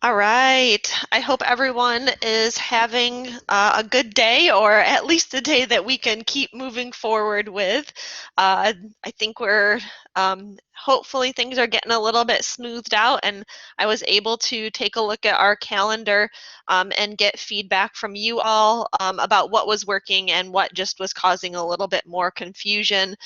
All right. I hope everyone is having a good day, or at least a day that we can keep moving forward with. I think we're hopefully things are getting a little bit smoothed out, and I was able to take a look at our calendar and get feedback from you all about what was working and what just was causing a little bit more confusion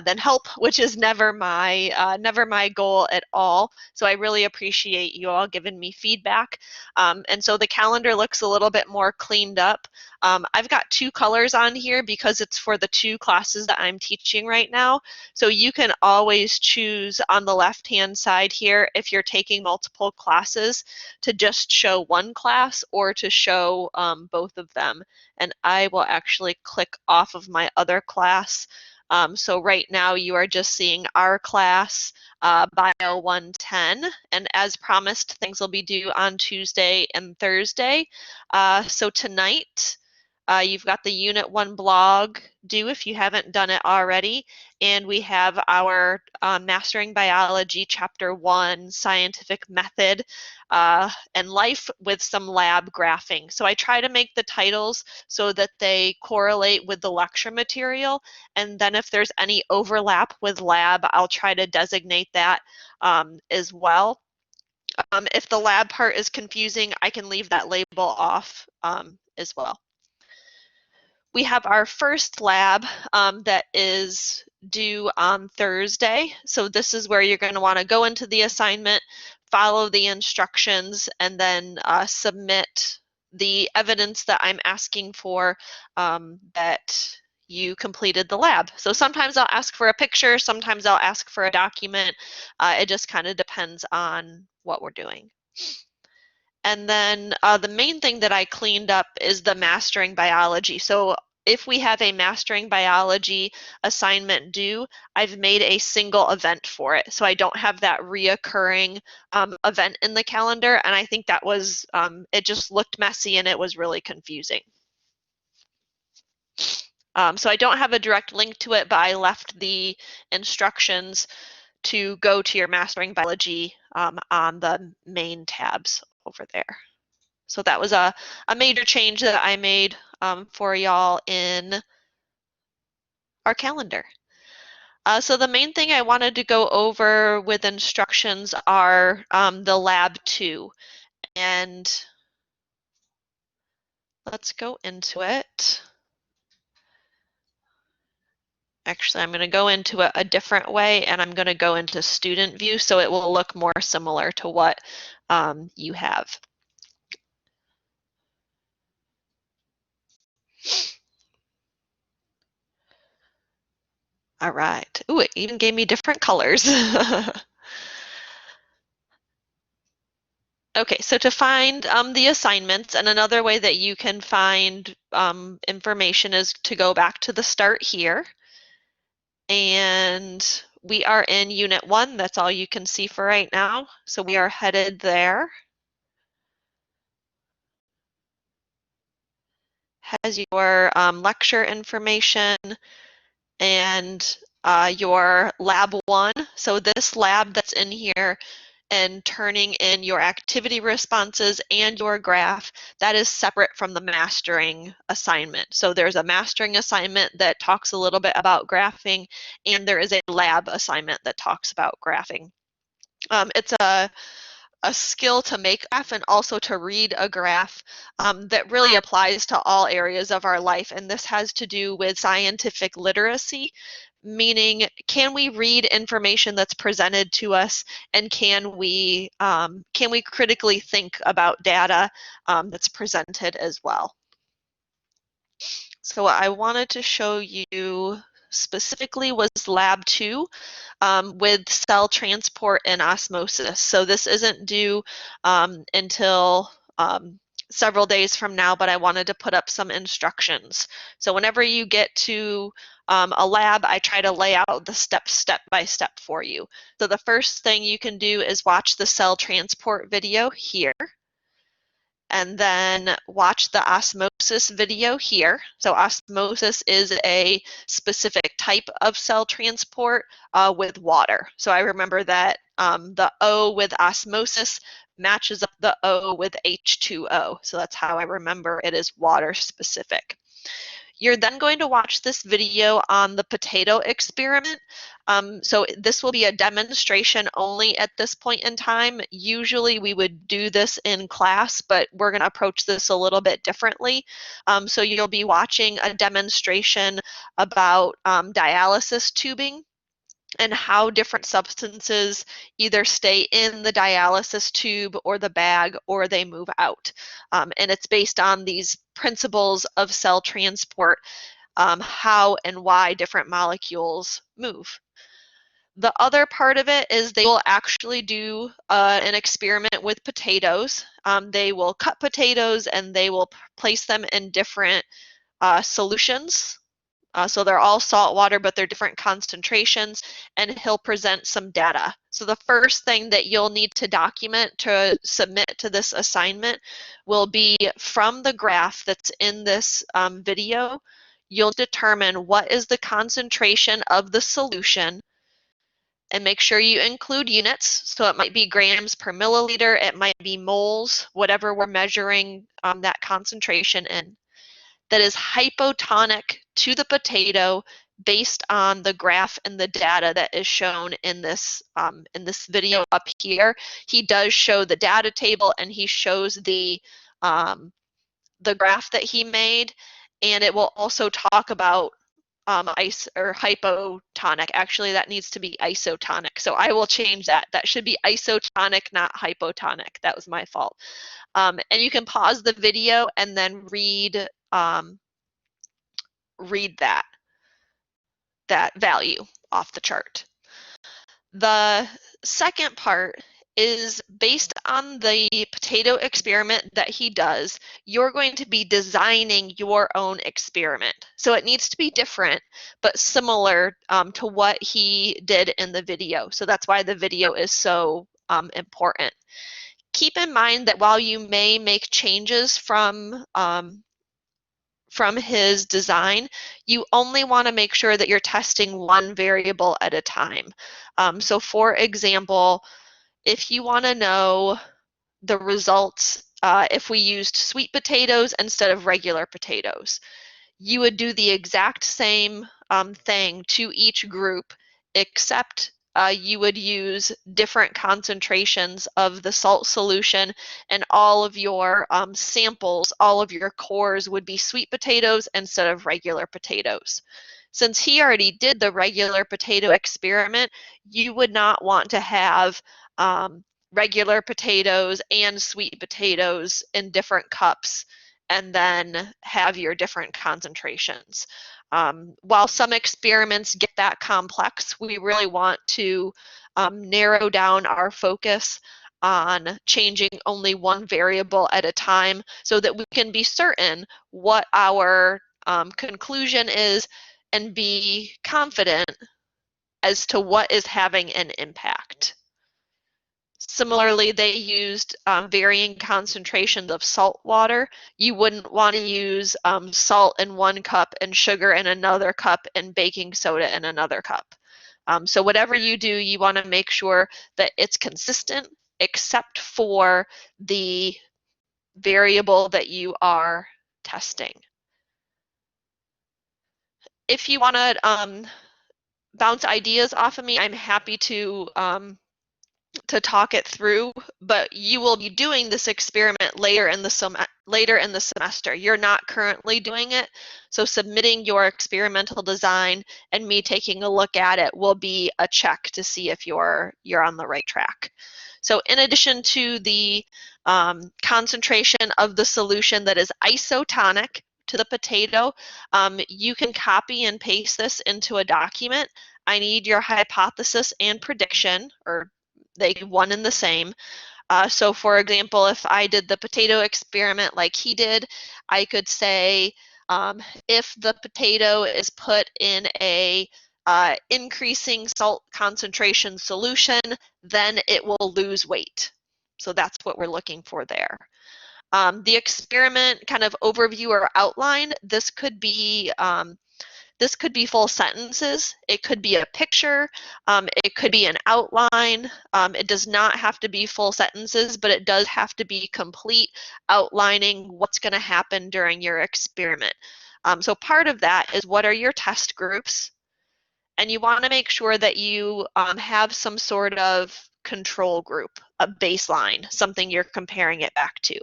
than help, which is never my goal at all. So I really appreciate you all giving me feedback. And so the calendar looks a little bit more cleaned up. I've got two colors on here because it's for the two classes that I'm teaching right now. So you can always choose on the left-hand side here if you're taking multiple classes to just show one class or to show both of them. And I will actually click off of my other class. So right now you are just seeing our class, Bio 110, and as promised, things will be due on Tuesday and Thursday. So tonight, you've got the Unit 1 blog due if you haven't done it already, and we have our Mastering Biology Chapter 1 Scientific Method and Life with some lab graphing. So I try to make the titles so that they correlate with the lecture material, and then if there's any overlap with lab, I'll try to designate that as well. If the lab part is confusing, I can leave that label off as well. We have our first lab that is due on Thursday. So this is where you're going to want to go into the assignment, follow the instructions, and then submit the evidence that I'm asking for that you completed the lab. So sometimes I'll ask for a picture, sometimes I'll ask for a document. It just kind of depends on what we're doing. And then the main thing that I cleaned up is the mastering biology. So if we have a mastering biology assignment due, I've made a single event for it. So I don't have that reoccurring event in the calendar. And I think that was, it just looked messy and it was really confusing. So I don't have a direct link to it, but I left the instructions to go to your mastering biology on the main tabs over there. So that was a major change that I made for y'all in our calendar. So the main thing I wanted to go over with instructions are the lab 2. And let's go into it. Actually, I'm going to go into it a different way, and I'm going to go into student view so it will look more similar to what you have. All right. Ooh, it even gave me different colors. Okay, so to find the assignments, and another way that you can find information is to go back to the start here. And we are in Unit 1. That's all you can see for right now. So we are headed there. Has your lecture information and your lab 1. So this lab that's in here and turning in your activity responses and your graph, that is separate from the mastering assignment. So there's a mastering assignment that talks a little bit about graphing, and there is a lab assignment that talks about graphing. It's a skill to make a graph and also to read a graph that really applies to all areas of our life. And this has to do with scientific literacy, meaning can we read information that's presented to us, and can we critically think about data that's presented as well. So what I wanted to show you specifically was lab 2 with cell transport and osmosis. So this isn't due until several days from now, but I wanted to put up some instructions. So whenever you get to a lab, I try to lay out the steps step by step for you. So the first thing you can do is watch the cell transport video here. and then watch the osmosis video here. So osmosis is a specific type of cell transport with water. So I remember that the O with osmosis matches up the O with H2O. So that's how I remember it is water specific. You're then going to watch this video on the potato experiment. So this will be a demonstration only at this point in time. Usually we would do this in class, but we're going to approach this a little bit differently. So you'll be watching a demonstration about dialysis tubing and how different substances either stay in the dialysis tube or the bag or they move out. And it's based on these principles of cell transport, how and why different molecules move. The other part of it is they will actually do an experiment with potatoes. They will cut potatoes and they will place them in different solutions. So they're all salt water, but they're different concentrations, and he'll present some data. So the first thing that you'll need to document to submit to this assignment will be from the graph that's in this video, you'll determine what is the concentration of the solution and make sure you include units. So it might be grams per milliliter, it might be moles, whatever we're measuring that concentration in, that is hypotonic to the potato based on the graph and the data that is shown in this video up here. He does show the data table and he shows the graph that he made, and it will also talk about ice or hypotonic. Actually, that needs to be isotonic. So I will change that. That should be isotonic, not hypotonic. That was my fault. And you can pause the video and then read that value off the chart. The second part is based on the potato experiment that he does, you're going to be designing your own experiment. So it needs to be different, but similar to what he did in the video. So that's why the video is so important. Keep in mind that while you may make changes from his design, you only want to make sure that you're testing one variable at a time. So for example, if you want to know the results if we used sweet potatoes instead of regular potatoes, you would do the exact same thing to each group, except you would use different concentrations of the salt solution, and all of your samples, all of your cores would be sweet potatoes instead of regular potatoes. Since he already did the regular potato experiment, you would not want to have regular potatoes and sweet potatoes in different cups and then have your different concentrations. While some experiments get that complex, we really want to narrow down our focus on changing only one variable at a time so that we can be certain what our conclusion is and be confident as to what is having an impact. Similarly, they used varying concentrations of salt water. You wouldn't want to use salt in one cup and sugar in another cup and baking soda in another cup. So whatever you do, you want to make sure that it's consistent except for the variable that you are testing. If you want to bounce ideas off of me, I'm happy to talk it through, but you will be doing this experiment later in the semester. You're not currently doing it, so submitting your experimental design and me taking a look at it will be a check to see if you're on the right track. So in addition to the concentration of the solution that is isotonic to the potato, you can copy and paste this into a document. I need your hypothesis and prediction, or they one and the same. So for example, if I did the potato experiment like he did, I could say if the potato is put in a increasing salt concentration solution, then it will lose weight. So that's what we're looking for there. The experiment kind of overview or outline, this could be full sentences. It could be a picture. It could be an outline. It does not have to be full sentences, but it does have to be complete, outlining what's going to happen during your experiment. So part of that is, what are your test groups? And you want to make sure that you have some sort of control group, a baseline, something you're comparing it back to.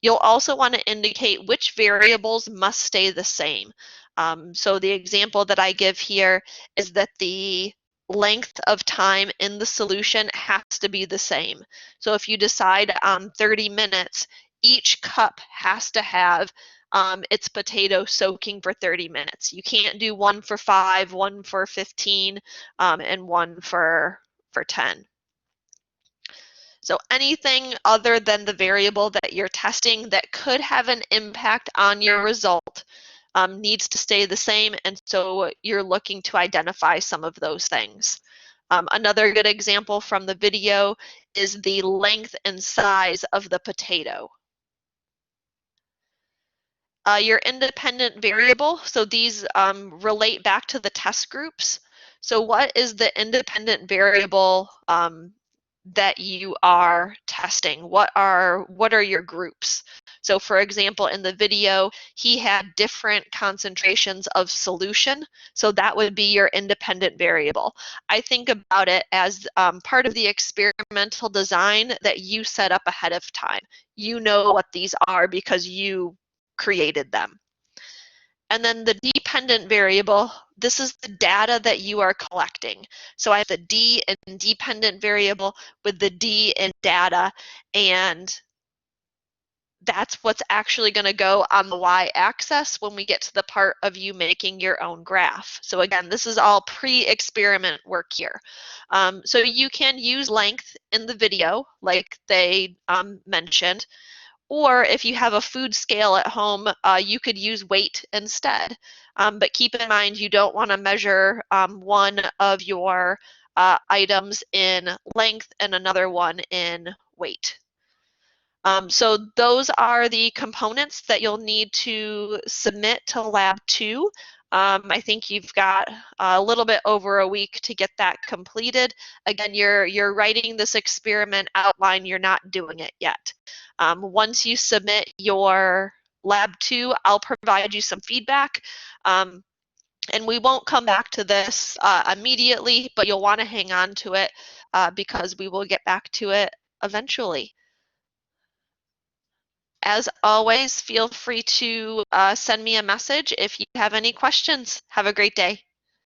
You'll also want to indicate which variables must stay the same. So the example that I give here is that the length of time in the solution has to be the same. So if you decide on 30 minutes, each cup has to have its potato soaking for 30 minutes. You can't do one for 5, one for 15, and one for 10. So anything other than the variable that you're testing that could have an impact on your result needs to stay the same, and so you're looking to identify some of those things. Another good example from the video is the length and size of the potato. Your independent variable, so these relate back to the test groups. So what is the independent variable that you are testing? What are your groups? So for example, in the video, he had different concentrations of solution. So that would be your independent variable. I think about it as part of the experimental design that you set up ahead of time. You know what these are because you created them. And then the dependent variable, this is the data that you are collecting. So I have the D in dependent variable with the D in data, and that's what's actually going to go on the y-axis when we get to the part of you making your own graph. So again, this is all pre-experiment work here. So you can use length in the video, like they mentioned. Or if you have a food scale at home, you could use weight instead. But keep in mind, you don't want to measure one of your items in length and another one in weight. So those are the components that you'll need to submit to Lab 2. I think you've got a little bit over a week to get that completed. Again, you're writing this experiment outline, you're not doing it yet. Once you submit your Lab 2, I'll provide you some feedback. And we won't come back to this immediately, but you'll want to hang on to it because we will get back to it eventually. As always, feel free to send me a message if you have any questions. Have a great day.